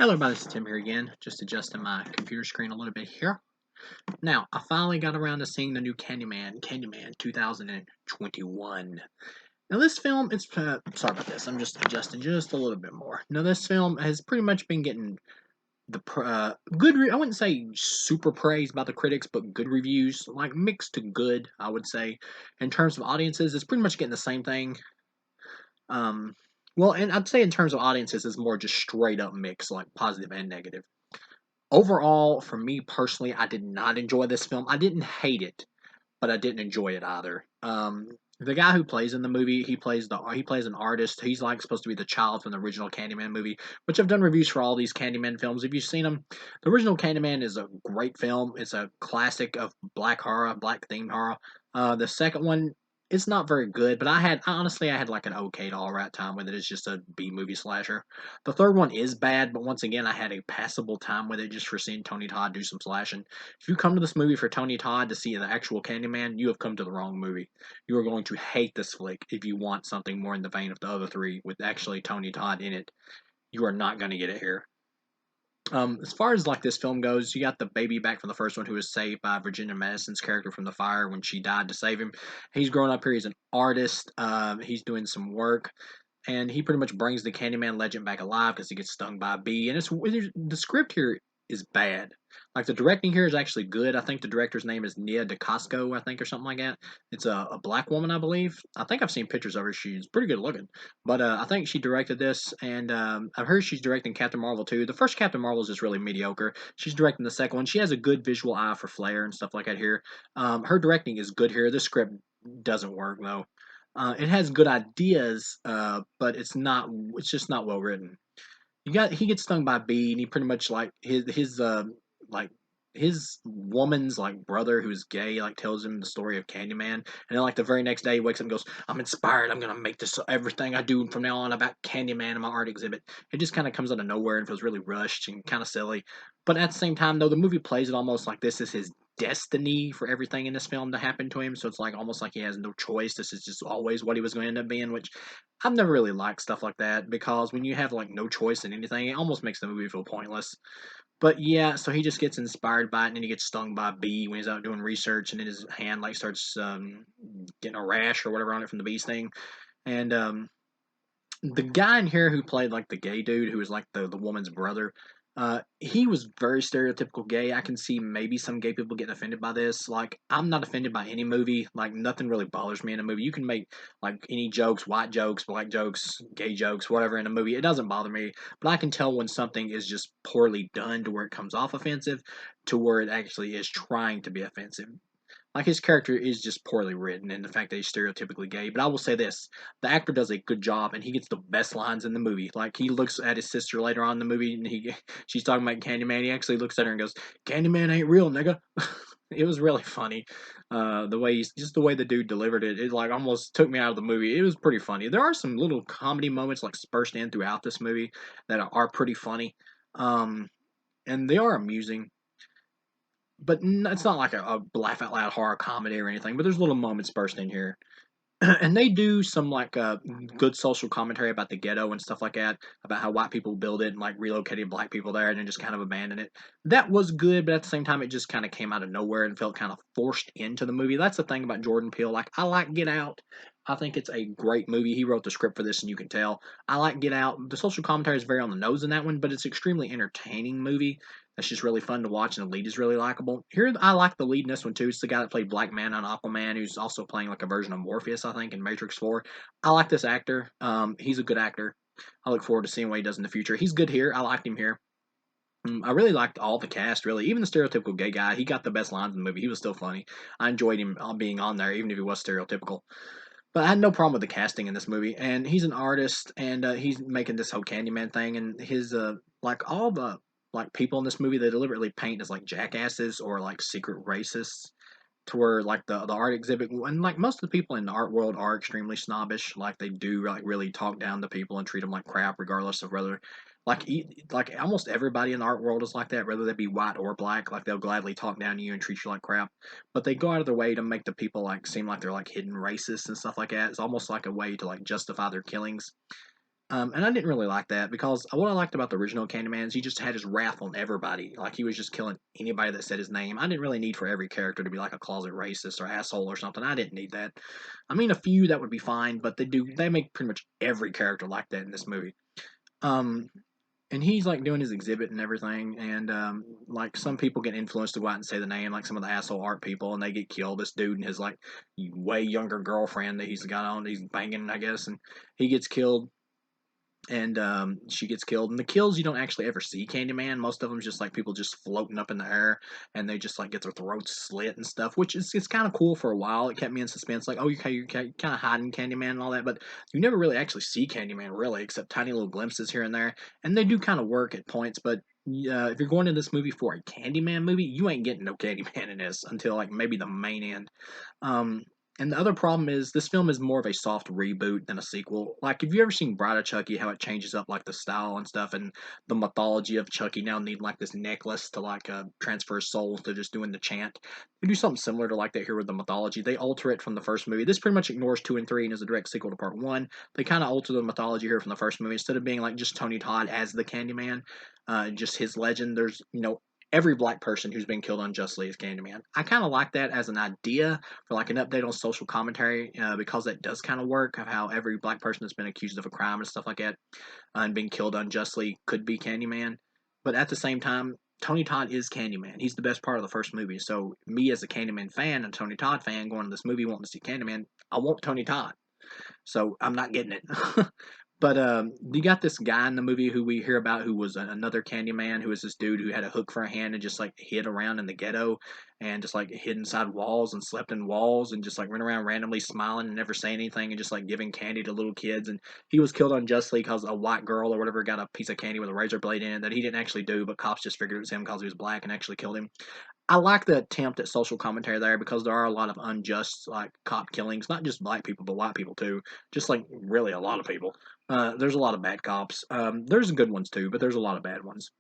Hello everybody, this is Tim here again, just adjusting my computer screen a little bit here. Now, I finally got around to seeing the new CandyMan 2021. Now this film, sorry about this, I'm just adjusting just a little bit more. Now this film has pretty much been getting I wouldn't say super praise by the critics, but good reviews, like mixed to good, I would say. In terms of audiences, it's pretty much getting the same thing. Um, well, and I'd say in terms of audiences, it's more just straight up mix, like positive and negative. Overall, for me personally, I did not enjoy this film. I didn't hate it, but I didn't enjoy it either. The guy who plays in the movie, he plays an artist. He's like supposed to be the child from the original Candyman movie, which I've done reviews for all these Candyman films. If you've seen them, the original Candyman is a great film. It's a classic of black horror, black themed horror. The second one, it's not very good, but I had like an okay to all right time with it. It's just a B movie slasher. The third one is bad, but once again, I had a passable time with it just for seeing Tony Todd do some slashing. If you come to this movie for Tony Todd to see the actual Candyman, you have come to the wrong movie. You are going to hate this flick if you want something more in the vein of the other three with actually Tony Todd in it. You are not going to get it here. As far as like this film goes, you got the baby back from the first one who was saved by Virginia Madison's character from the fire when she died to save him. He's grown up here. He's an artist. He's doing some work, and he pretty much brings the Candyman legend back alive because he gets stung by a bee. And the script here is bad. Like the directing here is actually good. I think the director's name is Nia DeCasco, I think, or something like that. It's a black woman, I believe. I think I've seen pictures of her. She's pretty good looking. But I think she directed this, and I've heard she's directing Captain Marvel too. The first Captain Marvel is just really mediocre. She's directing the second one. She has a good visual eye for flair and stuff like that here. Her directing is good here. The script doesn't work though. It has good ideas, but it's not. It's just not well written. He gets stung by a bee, and he pretty much like like his woman's like brother who's gay like tells him the story of Candyman, and then like the very next day he wakes up and goes, "I'm inspired. I'm gonna make this everything I do from now on about Candyman in my art exhibit." It just kind of comes out of nowhere and feels really rushed and kind of silly. But at the same time, though, the movie plays it almost like this is his destiny for everything in this film to happen to him. So it's like almost like he has no choice. This is just always what he was going to end up being, which I've never really liked stuff like that because when you have like no choice in anything, it almost makes the movie feel pointless. But yeah, so he just gets inspired by it, and then he gets stung by a bee when he's out doing research, and then his hand like starts getting a rash or whatever on it from the bee sting. And the guy in here who played like the gay dude who was like the woman's brother, he was very stereotypical gay. I can see maybe some gay people getting offended by this. Like I'm not offended by any movie. Like nothing really bothers me in a movie. You can make like any jokes, white jokes, black jokes, gay jokes, whatever in a movie. It doesn't bother me. But I can tell when something is just poorly done to where it comes off offensive, to where it actually is trying to be offensive. Like his character is just poorly written, and the fact that he's stereotypically gay. But I will say this: the actor does a good job, and he gets the best lines in the movie. Like he looks at his sister later on in the movie, and she's talking about Candyman. He actually looks at her and goes, "Candyman ain't real, nigga." It was really funny. The way the dude delivered it, it like almost took me out of the movie. It was pretty funny. There are some little comedy moments like spurred in throughout this movie that are pretty funny, um, and they are amusing, but it's not like a laugh out loud horror comedy or anything. But there's little moments burst in here, and they do some like good social commentary about the ghetto and stuff like that, about how white people build it and like relocated black people there and then just kind of abandon it. That was good, but at the same time, it just kind of came out of nowhere and felt kind of forced into the movie. That's the thing about Jordan Peele. Like I like Get Out. I think it's a great movie. He wrote the script for this, and you can tell. I like Get Out. The social commentary is very on the nose in that one, but it's an extremely entertaining movie. That's just really fun to watch, and the lead is really likable. Here, I like the lead in this one too. It's the guy that played Black Man on Aquaman, who's also playing like a version of Morpheus, I think, in Matrix 4. I like this actor. He's a good actor. I look forward to seeing what he does in the future. He's good here. I liked him here. I really liked all the cast, really. Even the stereotypical gay guy, he got the best lines in the movie. He was still funny. I enjoyed him being on there, even if he was stereotypical. But I had no problem with the casting in this movie. And he's an artist, and he's making this whole Candyman thing. And his like all the like people in this movie, they deliberately paint as like jackasses or like secret racists. To where like the art exhibit and like most of the people in the art world are extremely snobbish. Like they do like really talk down to people and treat them like crap, regardless of whether like almost everybody in the art world is like that, whether they be white or black. Like they'll gladly talk down to you and treat you like crap, but they go out of their way to make the people like seem like they're like hidden racists and stuff like that. It's almost like a way to like justify their killings. And I didn't really like that because what I liked about the original Candyman is he just had his wrath on everybody. Like he was just killing anybody that said his name. I didn't really need for every character to be like a closet racist or asshole or something. I didn't need that. I mean, a few that would be fine, but they make pretty much every character like that in this movie. Um, and he's like doing his exhibit and everything, and like some people get influenced to go out and say the name, like some of the asshole art people, and they get killed. This dude and his like way younger girlfriend that he's got on, he's banging, I guess, and he gets killed and she gets killed. And the kills you don't actually ever see Candyman. Most of them just like people just floating up in the air, and they just like get their throats slit and stuff, which is it's kind of cool for a while. It kept me in suspense, like oh you're kind of hiding Candyman and all that, but you never really actually see Candyman really, except tiny little glimpses here and there, and they do kind of work at points, but. If you're going to this movie for a Candyman movie, you ain't getting no Candyman in this until like maybe the main end. Um, and the other problem is this film is more of a soft reboot than a sequel. Like, have you ever seen Bride of Chucky? How it changes up like the style and stuff, and the mythology of Chucky now needing like this necklace to like transfer his soul to just doing the chant. They do something similar to like that here with the mythology. They alter it from the first movie. This pretty much ignores 2 and 3 and is a direct sequel to part one. They kind of alter the mythology here from the first movie instead of being like just Tony Todd as the Candyman, just his legend. There's every black person who's been killed unjustly is Candyman. I kind of like that as an idea for like an update on social commentary because that does kind of work of how every black person that's been accused of a crime and stuff like that and being killed unjustly could be Candyman. But at the same time, Tony Todd is Candyman. He's the best part of the first movie. So me as a Candyman fan and Tony Todd fan going to this movie wanting to see Candyman, I want Tony Todd. So I'm not getting it. But you got this guy in the movie who we hear about who was another Candyman, who was this dude who had a hook for a hand and just like hid around in the ghetto and just like hid inside walls and slept in walls and just like run around randomly smiling and never saying anything and just like giving candy to little kids. And he was killed unjustly because a white girl or whatever got a piece of candy with a razor blade in it that he didn't actually do, but cops just figured it was him because he was black and actually killed him. I like the attempt at social commentary there because there are a lot of unjust like cop killings, not just black people but white people too. Just like really a lot of people. There's a lot of bad cops. There's good ones too, but there's a lot of bad ones.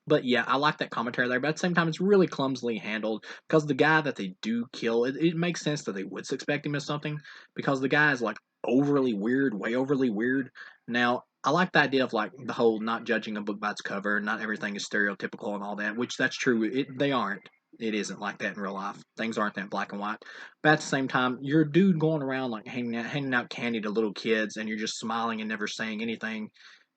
But yeah, I like that commentary there. But at the same time, it's really clumsily handled because the guy that they do kill, it makes sense that they would suspect him of something because the guy is like overly weird, way overly weird. Now, I like the idea of like the whole not judging a book by its cover, not everything is stereotypical and all that, which that's true. They aren't. It isn't like that in real life. Things aren't that black and white. But at the same time, you're a dude going around like handing out candy to little kids, and you're just smiling and never saying anything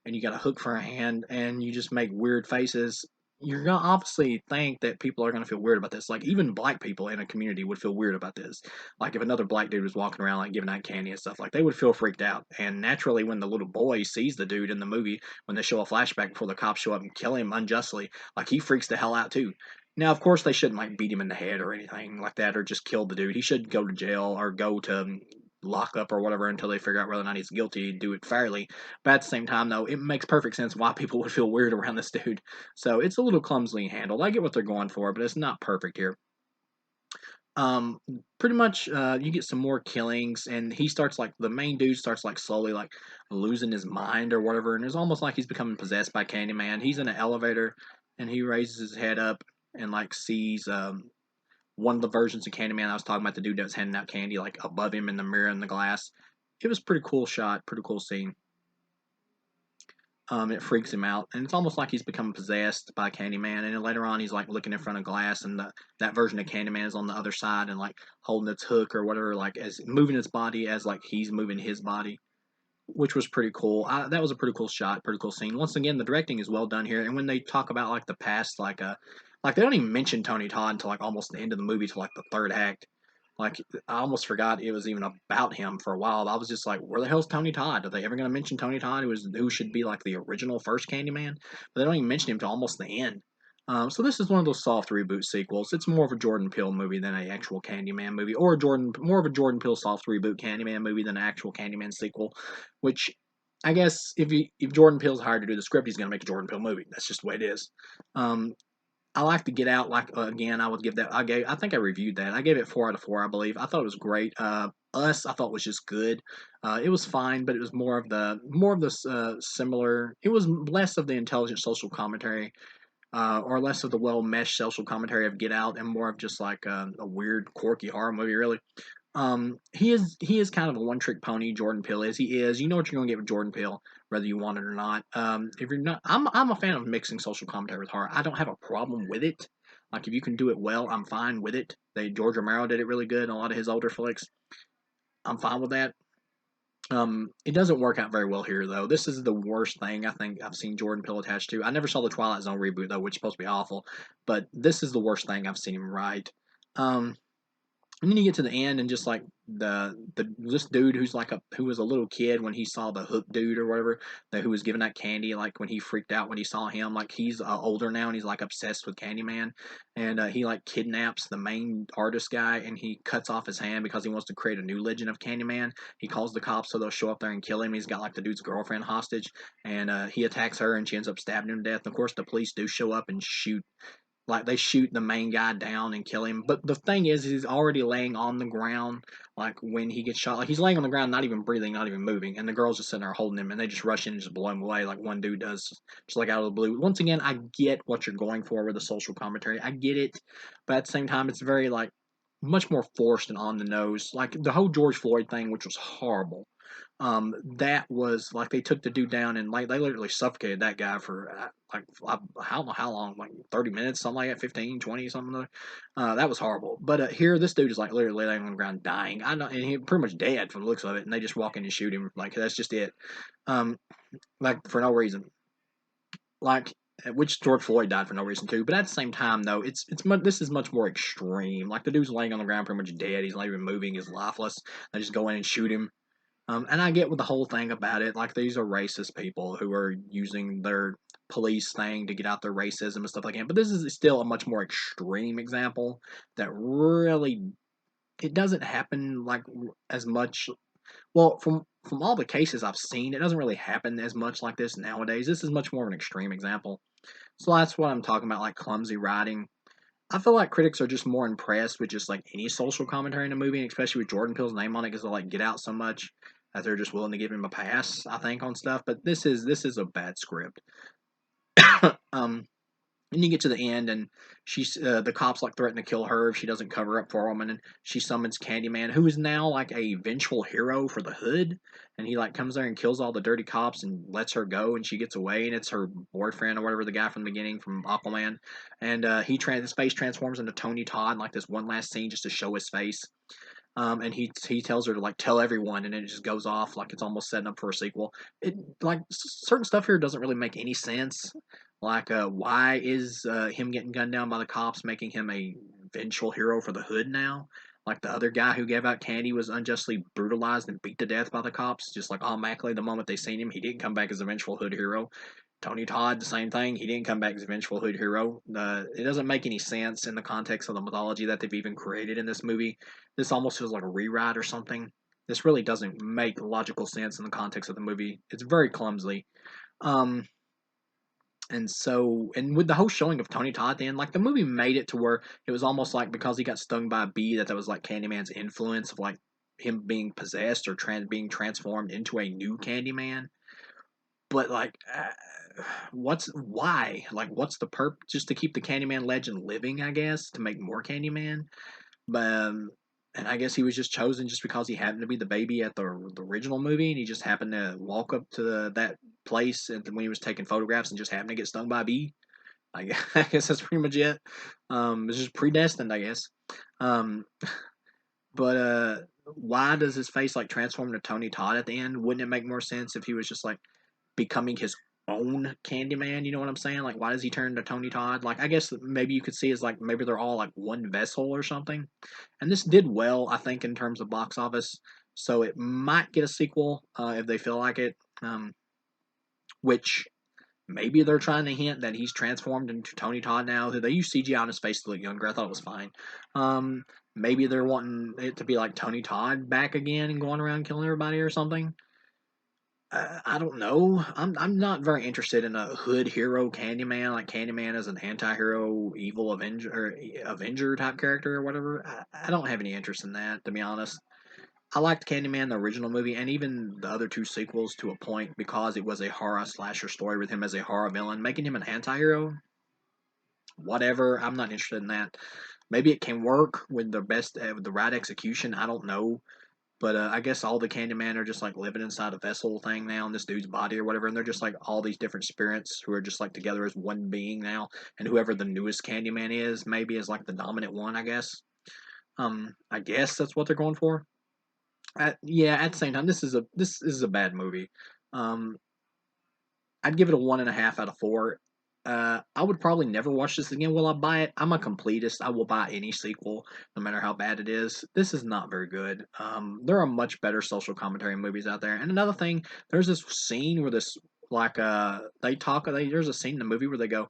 and you got a hook for a hand and you just make weird faces, you're gonna obviously think that people are gonna feel weird about this. Like even black people in a community would feel weird about this. Like if another black dude was walking around like giving out candy and stuff, like they would feel freaked out. And naturally, when the little boy sees the dude in the movie, when they show a flashback before the cops show up and kill him unjustly, like he freaks the hell out too. Now, of course, they shouldn't like beat him in the head or anything like that, or just kill the dude. He should go to jail or go to lock up or whatever until they figure out whether or not he's guilty. Do it fairly, but at the same time, though, it makes perfect sense why people would feel weird around this dude. So it's a little clumsily handled. I get what they're going for, but it's not perfect here. Um, Pretty much, you get some more killings, and he starts like the main dude starts like slowly like losing his mind or whatever, and it's almost like he's becoming possessed by Candyman. He's in an elevator, and he raises his head up and like sees one of the versions of Candyman I was talking about, the dude that was handing out candy like above him in the mirror in the glass. It was pretty cool shot, pretty cool scene. It freaks him out, and it's almost like he's become possessed by Candyman. And then later on, he's like looking in front of glass, and that version of Candyman is on the other side and like holding its hook or whatever, like as moving its body as like he's moving his body, which was pretty cool. That was a pretty cool shot, pretty cool scene. Once again, the directing is well done here, and when they talk about like the past, like they don't even mention Tony Todd until like almost the end of the movie, to like the third act. Like I almost forgot it was even about him for a while. I was just like, where the hell's Tony Todd? Are they ever going to mention Tony Todd, who should be like the original first Candyman? But they don't even mention him till almost the end. So this is one of those soft reboot sequels. It's more of a Jordan Peele movie than an actual Candyman movie, or more of a Jordan Peele soft reboot Candyman movie than an actual Candyman sequel. Which I guess if Jordan Peele's hired to do the script, he's going to make a Jordan Peele movie. That's just the way it is. Um, I like to Get Out. Like again, I would give that. I think I reviewed that. I gave it 4 out of 4. I believe. I thought it was great. Us. I thought was just good. It was fine, but it was more of the similar. It was less of the intelligent social commentary, or less of the well meshed social commentary of Get Out, and more of just like a weird, quirky horror movie. Really. He is kind of a one trick pony. Jordan Peele is. He is. You know what you're gonna get with Jordan Peele, whether you want it or not. If you're not, I'm a fan of mixing social commentary with horror. I don't have a problem with it. Like if you can do it well, I'm fine with it. George Romero did it really good in a lot of his older flicks. I'm fine with that. It doesn't work out very well here though. This is the worst thing I think I've seen Jordan Peele attached to. I never saw the Twilight Zone reboot though, which is supposed to be awful, but this is the worst thing I've seen him write. Um, and then you get to the end, and just like the this dude who was a little kid when he saw the hook dude or whatever, who was giving that candy, like when he freaked out when he saw him, like he's older now and he's like obsessed with CandyMan, and he like kidnaps the main artist guy and he cuts off his hand because he wants to create a new legend of CandyMan. He calls the cops so they'll show up there and kill him. He's got like the dude's girlfriend hostage, and he attacks her and she ends up stabbing him to death. Of course, the police do show up and shoot, like they shoot the main guy down and kill him. But the thing is, he's already laying on the ground. Like when he gets shot, like he's laying on the ground, not even breathing, not even moving, and the girls just sitting there holding him, and they just rush in and just blow him away, like one dude does, just like out of the blue. Once again, I get what you're going for with the social commentary. I get it, but at the same time, it's very like much more forced and on the nose. Like the whole George Floyd thing, which was horrible. That was like they took the dude down and like they literally suffocated that guy for I don't know how long, like 30 minutes, something like that, 15, 20, something. That was horrible. But here, this dude is like literally laying on the ground dying. I know, and he pretty much dead from the looks of it. And they just walk in and shoot him. Like that's just it. Um, like for no reason. Like which George Floyd died for no reason too. But at the same time, though, this is much more extreme. Like the dude's laying on the ground, pretty much dead. He's not even moving. He's lifeless. They just go in and shoot him. And I get with the whole thing about it. Like these are racist people who are using their police thing to get out their racism and stuff like that. But this is still a much more extreme example that really it doesn't happen like as much. Well, from all the cases I've seen, it doesn't really happen as much like this nowadays. This is much more of an extreme example. So that's what I'm talking about, like clumsy writing. I feel like critics are just more impressed with just like any social commentary in a movie, and especially with Jordan Peele's name on it, because they like get out so much that they're just willing to give him a pass. I think on stuff, but this is a bad script. um, and you get to the end, and the cops like threaten to kill her if she doesn't cover up for them, and then she summons CandyMan, who is now like a vengeful hero for the hood, and he like comes there and kills all the dirty cops and lets her go, and she gets away, and it's her boyfriend or whatever, the guy from the beginning from Aquaman, and his face transforms into Tony Todd in like this one last scene just to show his face. And he tells her to like tell everyone, and then it just goes off like it's almost setting up for a sequel. It like certain stuff here doesn't really make any sense. Like, why is him getting gunned down by the cops making him a vengeful hero for the hood now? Like the other guy who gave out candy was unjustly brutalized and beat to death by the cops. Just like automatically, the moment they seen him, he didn't come back as a vengeful hood hero. Tony Todd, the same thing. He didn't come back as a vengeful hood hero. It doesn't make any sense in the context of the mythology that they've even created in this movie. This almost feels like a rewrite or something. This really doesn't make logical sense in the context of the movie. It's very clumsy. Um, and with the whole showing of Tony Todd, then like the movie made it to where it was almost like because he got stung by a bee, that was like Candyman's influence of like him being possessed or being transformed into a new Candyman. But like, what's the perp? Just to keep the Candyman legend living, I guess, to make more Candyman. But and I guess he was just chosen just because he happened to be the baby at the original movie, and he just happened to walk up to that place and when he was taking photographs and just happened to get stung by a bee. I guess that's pretty much it. It's just predestined, I guess. Um, but why does his face like transform to Tony Todd at the end? Wouldn't it make more sense if he was just like becoming his own Candyman? You know what I'm saying? Like, why does he turn to Tony Todd? Like, I guess maybe you could see as like maybe they're all like one vessel or something. And this did well, I think, in terms of box office. So it might get a sequel if they feel like it. Which maybe they're trying to hint that he's transformed into Tony Todd now. They use CGI on his face to look younger. I thought it was fine. Maybe they're wanting it to be like Tony Todd back again and going around killing everybody or something. I don't know. I'm not very interested in a hood hero Candyman, like Candyman as an anti-hero, evil Avenger type character or whatever. I don't have any interest in that, to be honest. I liked Candyman, the original movie, and even the other two sequels to a point because it was a horror slasher story with him as a horror villain. Making him an anti-hero, whatever. I'm not interested in that. Maybe it can work with the right execution. I don't know. But I guess all the Candyman are just like living inside a vessel thing now in this dude's body or whatever, and they're just like all these different spirits who are just like together as one being now. And whoever the newest Candyman is, maybe is like the dominant one. I guess that's what they're going for. Yeah, at the same time, this is a bad movie. Um, I'd give it a 1.5 out of 4. I would probably never watch this again. Will I buy it? I'm a completist. I will buy any sequel, no matter how bad it is. This is not very good. There are much better social commentary movies out there. And another thing, there's this scene where this like there's a scene in the movie where they go,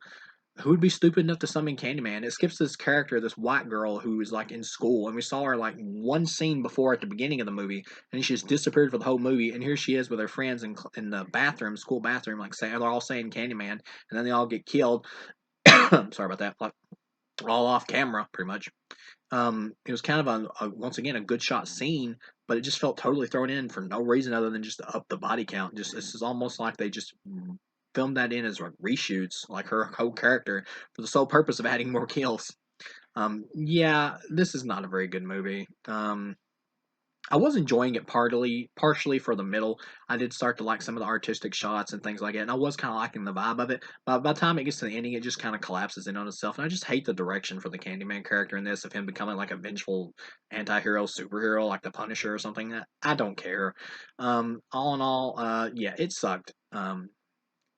who would be stupid enough to summon Candyman? It skips this character, this white girl who is like in school, and we saw her like one scene before at the beginning of the movie, and she just disappeared for the whole movie. And here she is with her friends in the bathroom, school bathroom, like saying they're all saying Candyman, and then they all get killed. Sorry about that, like all off camera, pretty much. It was kind of once again a good shot scene, but it just felt totally thrown in for no reason other than just to up the body count. Just this is almost like they just filmed that in as like reshoots, like her whole character, for the sole purpose of adding more kills. Yeah, this is not a very good movie. I was enjoying it partially for the middle. I did start to like some of the artistic shots and things like that, and I was kind of liking the vibe of it. But by the time it gets to the ending, it just kind of collapses in on itself, and I just hate the direction for the Candyman character in this of him becoming like a vengeful anti-hero superhero like the Punisher or something. I don't care. All in all, yeah, it sucked.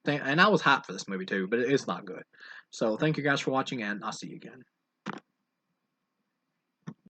And I was hyped for this movie too, but it's not good. So thank you guys for watching, and I'll see you again.